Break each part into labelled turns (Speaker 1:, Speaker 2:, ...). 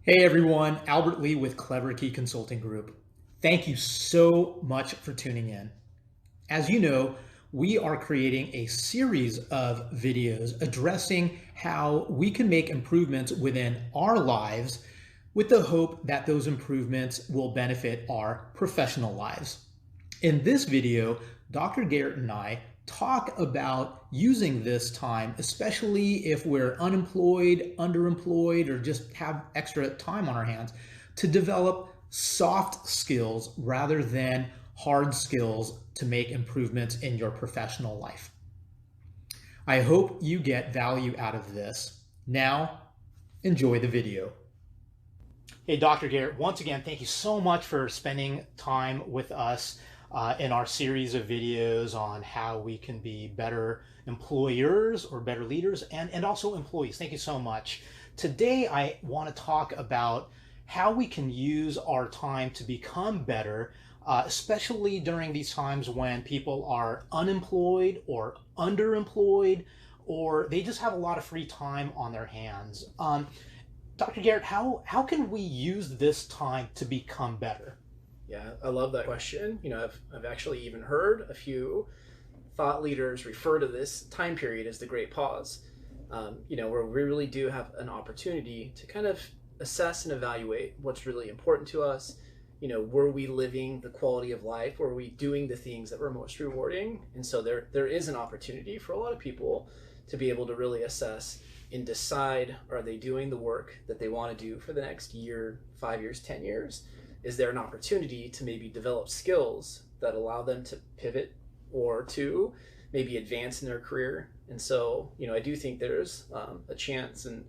Speaker 1: Hey everyone, Albert Lee with Clever Key Consulting Group. Thank you so much for tuning in. As you know, we are creating a series of videos addressing how we can make improvements within our lives with the hope that those improvements will benefit our professional lives. In this video, Dr. Garrett and I talk about using this time, especially if we're unemployed, underemployed, or just have extra time on our hands, to develop soft skills rather than hard skills to make improvements in your professional life. I hope you get value out of this. Now, enjoy the video. Hey, Dr. Garrett, once again, thank you so much for spending time with us in our series of videos on how we can be better employers or better leaders and also employees. Thank you so much. Today, I want to talk about how we can use our time to become better, especially during these times when people are unemployed or underemployed, or they just have a lot of free time on their hands. Dr. Garrett, how can we use this time to become better?
Speaker 2: Yeah, I love that question. I've actually even heard a few thought leaders refer to this time period as the Great Pause. Where we really do have an opportunity to kind of assess and evaluate what's really important to us. Were we living the quality of life? Were we doing the things that were most rewarding? And so there is an opportunity for a lot of people to be able to really assess and decide, are they doing the work that they want to do for the next year, 5 years, 10 years? Is there an opportunity to maybe develop skills that allow them to pivot or to maybe advance in their career? And so, I do think there's a chance and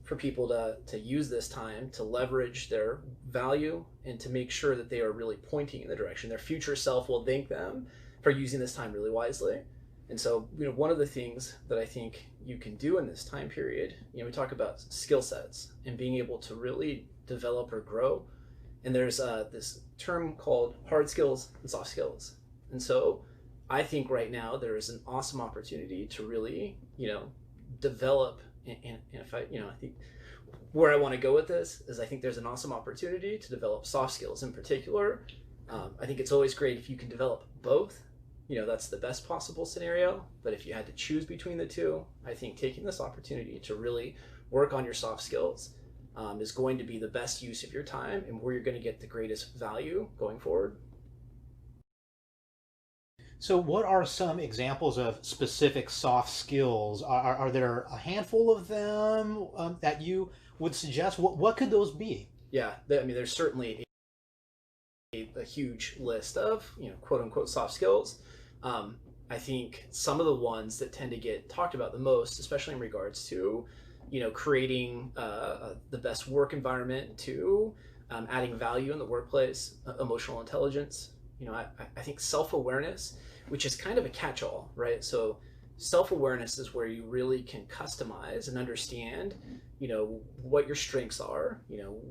Speaker 2: for people to use this time to leverage their value and to make sure that they are really pointing in the direction their future self will thank them for using this time really wisely. And so, one of the things that I think you can do in this time period, we talk about skill sets and being able to really develop or grow. And there's this term called hard skills and soft skills. And so I think right now there is an awesome opportunity to really, develop. And if I think where I want to go with this is I think there's an awesome opportunity to develop soft skills in particular. I think it's always great if you can develop both. That's the best possible scenario. But if you had to choose between the two, I think taking this opportunity to really work on your soft skills is going to be the best use of your time and where you're going to get the greatest value going forward.
Speaker 1: So, what are some examples of specific soft skills? Are there a handful of them that you would suggest? What could those be?
Speaker 2: Yeah, there's certainly a huge list of quote unquote soft skills. I think some of the ones that tend to get talked about the most, especially in regards to creating the best work environment, to adding value in the workplace, emotional intelligence. I think self-awareness, which is kind of a catch-all, right? So self-awareness is where you really can customize and understand, what your strengths are,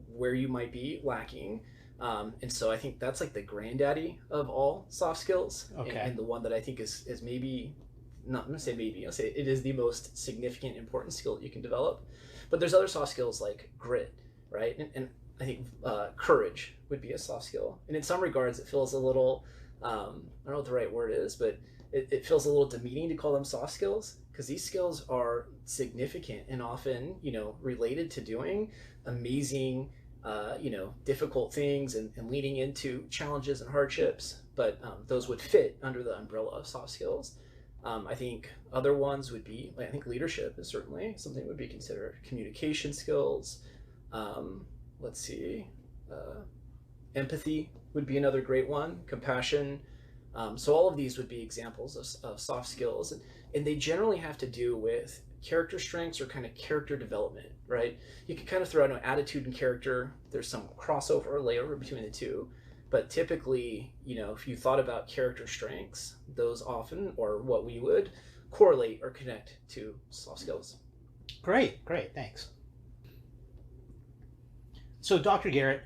Speaker 2: where you might be lacking. And so I think that's like the granddaddy of all soft skills.
Speaker 1: Okay.
Speaker 2: And the one that I think is maybe, not I'm gonna say maybe, I'll say it is the most significant, important skill that you can develop. But there's other soft skills like grit, right? And I think courage would be a soft skill. And in some regards, it feels a little, I don't know what the right word is, but it feels a little demeaning to call them soft skills, because these skills are significant and often, related to doing amazing, difficult things and leading into challenges and hardships. But those would fit under the umbrella of soft skills. I think other ones would be, I think leadership is certainly something that would be considered. Communication skills. Let's see. Empathy would be another great one. Compassion. So all of these would be examples of soft skills. And they generally have to do with character strengths or kind of character development, right? You can kind of throw out attitude and character. There's some crossover or layover between the two. But typically, if you thought about character strengths, those often, or what we would correlate or connect to soft skills.
Speaker 1: Great, thanks. So, Dr. Garrett,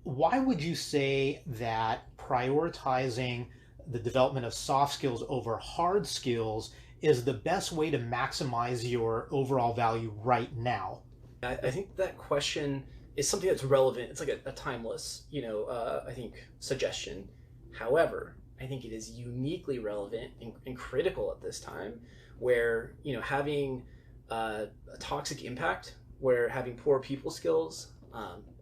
Speaker 1: why would you say that prioritizing the development of soft skills over hard skills is the best way to maximize your overall value right now?
Speaker 2: I think that question is something that's relevant. It's like a timeless, I think, suggestion. However, I think it is uniquely relevant and critical at this time, where having a toxic impact, where having poor people skills,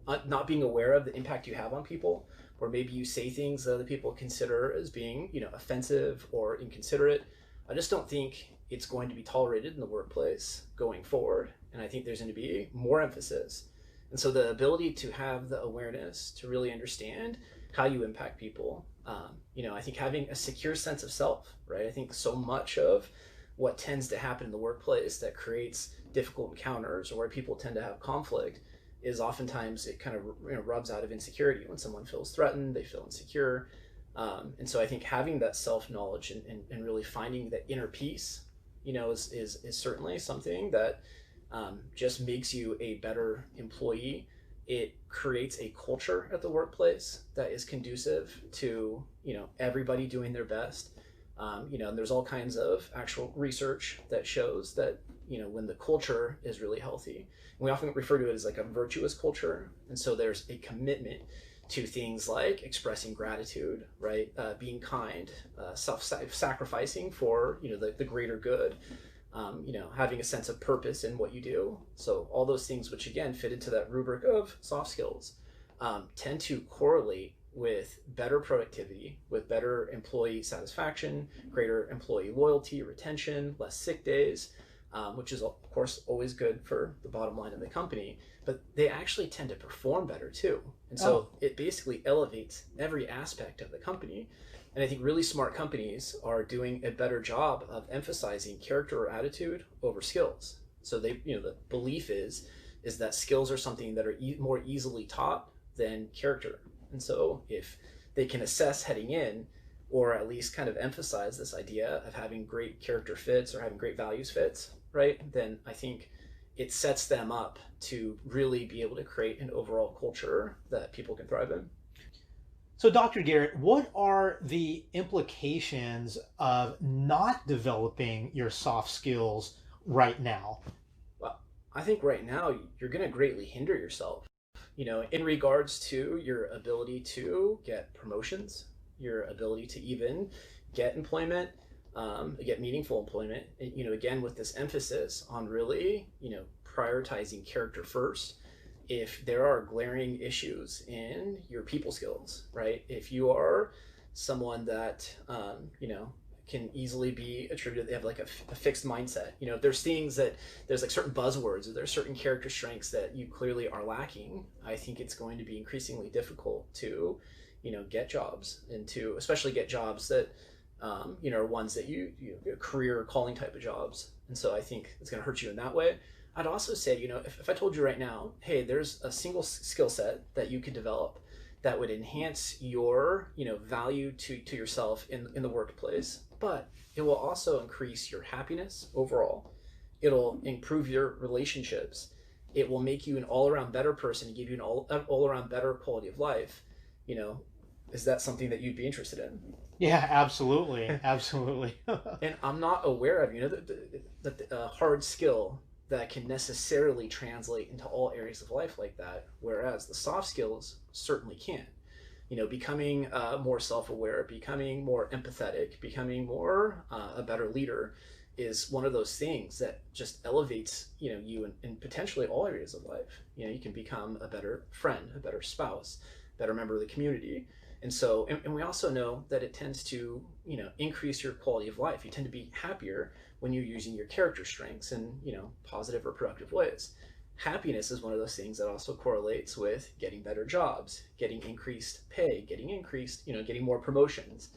Speaker 2: not being aware of the impact you have on people, or maybe you say things that other people consider as being offensive or inconsiderate. I just don't think it's going to be tolerated in the workplace going forward, and I think there's going to be more emphasis. And so the ability to have the awareness to really understand how you impact people, I think having a secure sense of self, right? I think so much of what tends to happen in the workplace that creates difficult encounters, or where people tend to have conflict, is oftentimes it kind of rubs out of insecurity. When someone feels threatened, they feel insecure. And so I think having that self-knowledge and really finding that inner peace, is certainly something that just makes you a better employee. It creates a culture at the workplace that is conducive to everybody doing their best. And there's all kinds of actual research that shows that when the culture is really healthy, and we often refer to it as like a virtuous culture, and so there's a commitment to things like expressing gratitude, right? Being kind, self-sacrificing for the greater good. Having a sense of purpose in what you do. So all those things, which again fit into that rubric of soft skills, tend to correlate with better productivity, with better employee satisfaction, greater employee loyalty, retention, less sick days, which is of course always good for the bottom line of the company, but they actually tend to perform better too. And so it basically elevates every aspect of the company. And I think really smart companies are doing a better job of emphasizing character or attitude over skills. So they, the belief is that skills are something that are more easily taught than character. And so if they can assess heading in, or at least kind of emphasize this idea of having great character fits or having great values fits, right, then I think it sets them up to really be able to create an overall culture that people can thrive in.
Speaker 1: So, Dr. Garrett, what are the implications of not developing your soft skills right now?
Speaker 2: Well, I think right now you're going to greatly hinder yourself, in regards to your ability to get promotions, your ability to even get employment, get meaningful employment, again, with this emphasis on really, prioritizing character first. If there are glaring issues in your people skills, right? If you are someone that, can easily be attributed, they have like a fixed mindset. If there's things that, there's like certain buzzwords, or there's certain character strengths that you clearly are lacking, I think it's going to be increasingly difficult to, get jobs, and to especially get jobs that, are ones that you career calling type of jobs. And so I think it's going to hurt you in that way. I'd also say, if I told you right now, hey, there's a single skill set that you could develop that would enhance your, value to yourself in the workplace, but it will also increase your happiness overall. It'll improve your relationships. It will make you an all-around better person and give you an all-around better quality of life. Is that something that you'd be interested in?
Speaker 1: Yeah, absolutely. Absolutely.
Speaker 2: And I'm not aware of, the hard skill that can necessarily translate into all areas of life like that, whereas the soft skills certainly can. Becoming more self-aware, becoming more empathetic, becoming more a better leader is one of those things that just elevates you in potentially all areas of life. You can become a better friend, a better spouse, better member of the community. And so, and we also know that it tends to, increase your quality of life. You tend to be happier when you're using your character strengths in, positive or productive ways. Happiness is one of those things that also correlates with getting better jobs, getting increased pay, getting more promotions.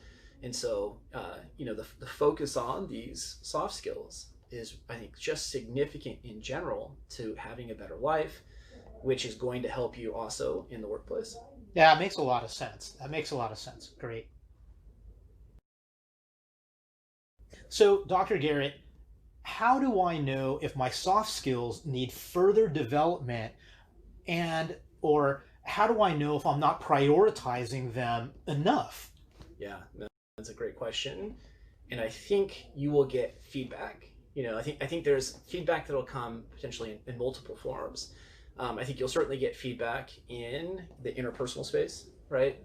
Speaker 2: And so, the focus on these soft skills is, I think, just significant in general to having a better life, which is going to help you also in the workplace.
Speaker 1: Yeah, it makes a lot of sense. That makes a lot of sense. Great. So, Dr. Garrett, how do I know if my soft skills need further development, or how do I know if I'm not prioritizing them enough?
Speaker 2: Yeah, that's a great question. And I think you will get feedback. I think there's feedback that'll come potentially in multiple forms. I think you'll certainly get feedback in the interpersonal space, right?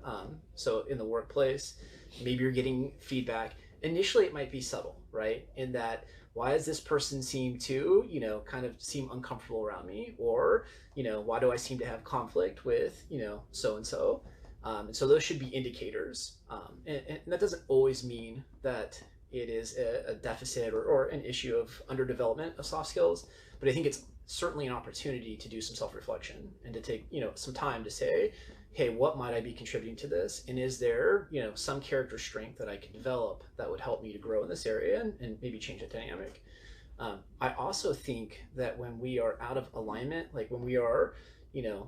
Speaker 2: So in the workplace, maybe you're getting feedback. Initially, it might be subtle, right? In that, why does this person seem to, kind of seem uncomfortable around me? Or, why do I seem to have conflict with, so and so? And so those should be indicators. And that doesn't always mean that it is a deficit or an issue of underdevelopment of soft skills, but I think it's certainly an opportunity to do some self-reflection and to take some time to say, hey, what might I be contributing to this, and is there some character strength that I can develop that would help me to grow in this area and maybe change the dynamic. I also think that when we are out of alignment, like when we are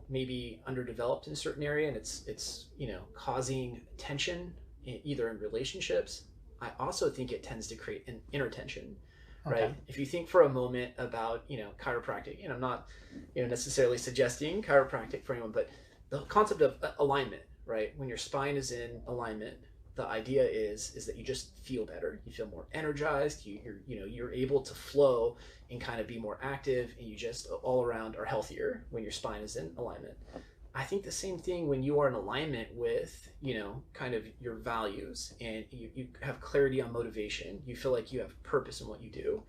Speaker 2: maybe underdeveloped in a certain area and it's causing tension either in relationships, I also think it tends to create an inner tension. Right.
Speaker 1: Okay.
Speaker 2: If you think for a moment about, chiropractic, and I'm not, necessarily suggesting chiropractic for anyone, but the concept of alignment, right? When your spine is in alignment, the idea is that you just feel better. You feel more energized. You're able to flow and kind of be more active, and you just all around are healthier when your spine is in alignment. I think the same thing when you are in alignment with, kind of your values, and you have clarity on motivation. You feel like you have purpose in what you do.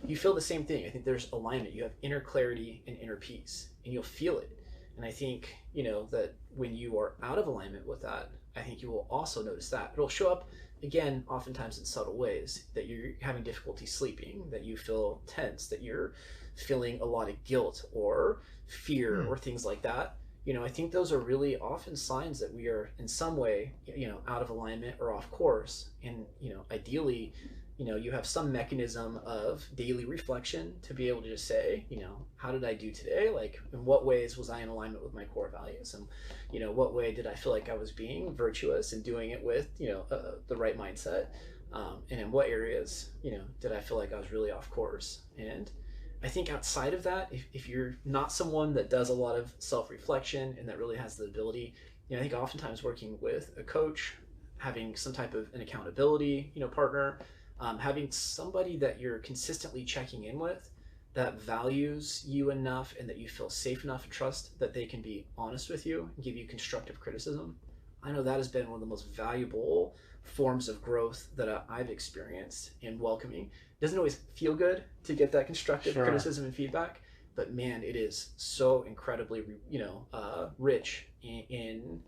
Speaker 2: You feel the same thing. I think there's alignment. You have inner clarity and inner peace, and you'll feel it. And I think, that when you are out of alignment with that, I think you will also notice that. It'll show up, again, oftentimes in subtle ways, that you're having difficulty sleeping, that you feel tense, that you're feeling a lot of guilt or fear or things like that. I think those are really often signs that we are in some way, out of alignment or off course. And, ideally, you have some mechanism of daily reflection to be able to just say, how did I do today? Like, in what ways was I in alignment with my core values? And, what way did I feel like I was being virtuous and doing it with, the right mindset? And in what areas, did I feel like I was really off course? And I think outside of that, if you're not someone that does a lot of self-reflection and that really has the ability, I think oftentimes working with a coach, having some type of an accountability, partner, having somebody that you're consistently checking in with that values you enough and that you feel safe enough and trust that they can be honest with you and give you constructive criticism. I know that has been one of the most valuable forms of growth that I've experienced in welcoming. It doesn't always feel good to get that constructive criticism and feedback, but man, it is so incredibly, rich in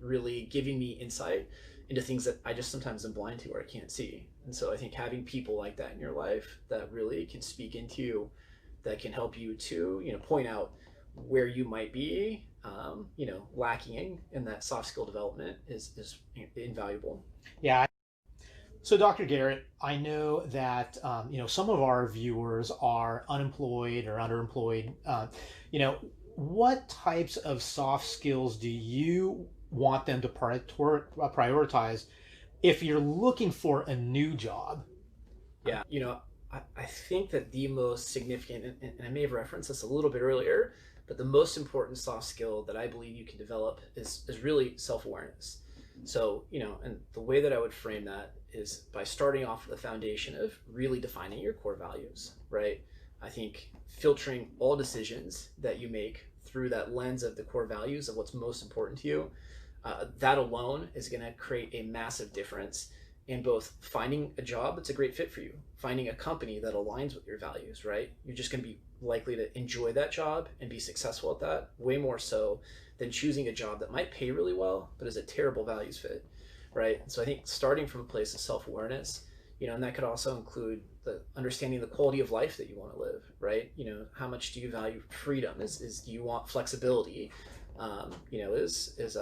Speaker 2: really giving me insight into things that I just sometimes am blind to or I can't see. And so I think having people like that in your life that really can speak into you, that can help you to, point out where you might be, lacking in that soft skill development is invaluable.
Speaker 1: Yeah. So, Dr. Garrett, I know that some of our viewers are unemployed or underemployed. What types of soft skills do you want them to prioritize if you're looking for a new job?
Speaker 2: Yeah, I think that the most significant, and I may have referenced this a little bit earlier, but the most important soft skill that I believe you can develop is really self-awareness. So, and the way that I would frame that is by starting off with the foundation of really defining your core values, right? I think filtering all decisions that you make through that lens of the core values of what's most important to you, that alone is going to create a massive difference in both finding a job that's a great fit for you, finding a company that aligns with your values, right? You're just going to be likely to enjoy that job and be successful at that way more so than choosing a job that might pay really well, but is a terrible values fit, right? So I think starting from a place of self-awareness, and that could also include the understanding the quality of life that you want to live, right? How much do you value freedom? Do you want flexibility? Is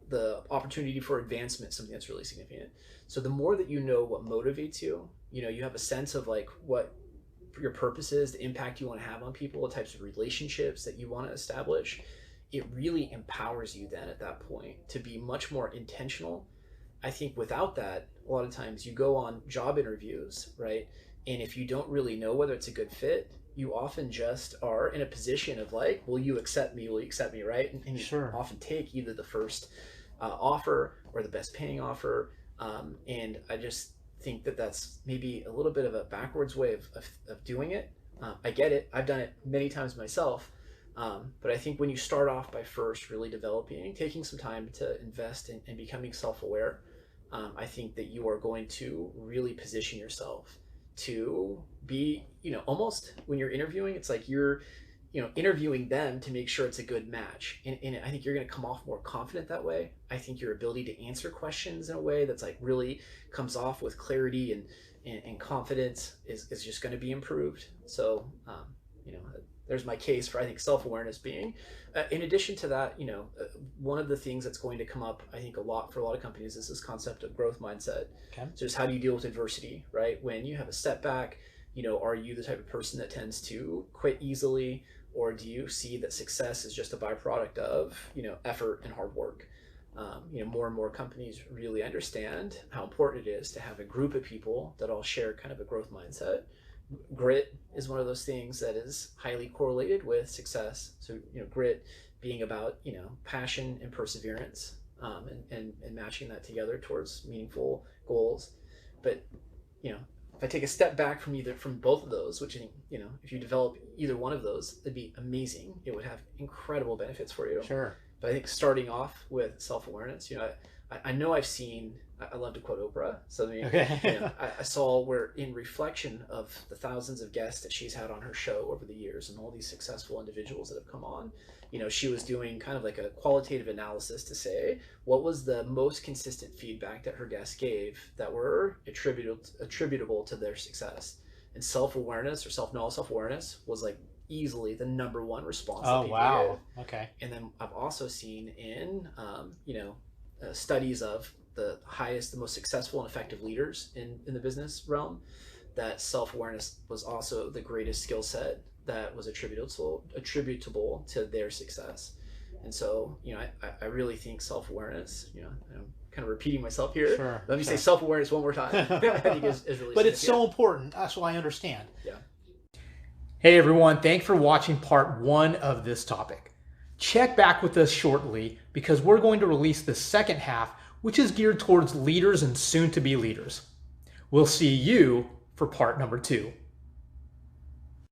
Speaker 2: the opportunity for advancement something that's really significant? So the more that you know what motivates you, you have a sense of like what your purpose is, the impact you want to have on people, the types of relationships that you want to establish, it really empowers you then at that point to be much more intentional. I think without that, a lot of times you go on job interviews, right? And if you don't really know whether it's a good fit, you often just are in a position of like, will you accept me? Will you accept me, right? And you often take either the first offer or the best paying offer. And I just think that that's maybe a little bit of a backwards way of doing it. I get it. I've done it many times myself. But I think when you start off by first really developing, taking some time to invest in becoming self-aware, I think that you are going to really position yourself to be, almost when you're interviewing, it's like you're, interviewing them to make sure it's a good match. And I think you're going to come off more confident that way. I think your ability to answer questions in a way that's like really comes off with clarity and confidence is just going to be improved. So, there's my case for, I think, self-awareness being, in addition to that, one of the things that's going to come up, I think, a lot for a lot of companies is this concept of growth mindset.
Speaker 1: Okay.
Speaker 2: So just how do you deal with adversity, right? When you have a setback, are you the type of person that tends to quit easily, or do you see that success is just a byproduct of, effort and hard work? More and more companies really understand how important it is to have a group of people that all share kind of a growth mindset. Grit is one of those things that is highly correlated with success. So, grit being about, passion and perseverance, and matching that together towards meaningful goals. But, if I take a step back from both of those, which, if you develop either one of those, it'd be amazing. It would have incredible benefits for you.
Speaker 1: Sure.
Speaker 2: But I think starting off with self-awareness, I know I've seen, I love to quote Oprah. So I saw where, in reflection of the thousands of guests that she's had on her show over the years and all these successful individuals that have come on, she was doing kind of like a qualitative analysis to say what was the most consistent feedback that her guests gave that were attributable to their success. And self-awareness or self-awareness was like easily the number one response.
Speaker 1: Oh, wow.
Speaker 2: Gave.
Speaker 1: Okay.
Speaker 2: And then I've also seen in, studies of the highest, the most successful and effective leaders in the business realm, that self-awareness was also the greatest skill set that was attributable to their success. And so, I really think self-awareness, I'm kind of repeating myself here.
Speaker 1: Sure,
Speaker 2: Let me say self-awareness one more time. I think is really
Speaker 1: But it's so important. That's what I understand.
Speaker 2: Yeah.
Speaker 1: Hey everyone, thanks for watching part 1 of this topic. Check back with us shortly because we're going to release the second half, which is geared towards leaders and soon to be leaders. We'll see you for part number 2.